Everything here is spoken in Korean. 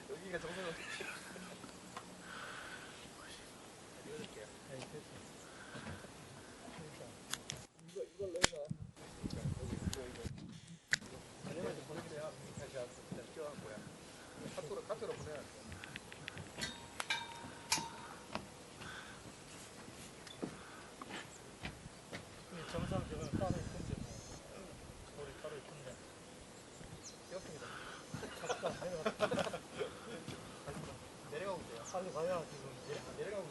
여기가 정상은 이걸로 해서 아니면 보내주세요. 제가 그냥 끼워갖 거야. 카톡으로 보내야 돼. 정상 저거 따로 있던데 뭐 머리 따로 있던데 끼웠습니다. 갑시다 내려가 내려가고 있어요. 빨리 가야 지금 내려가고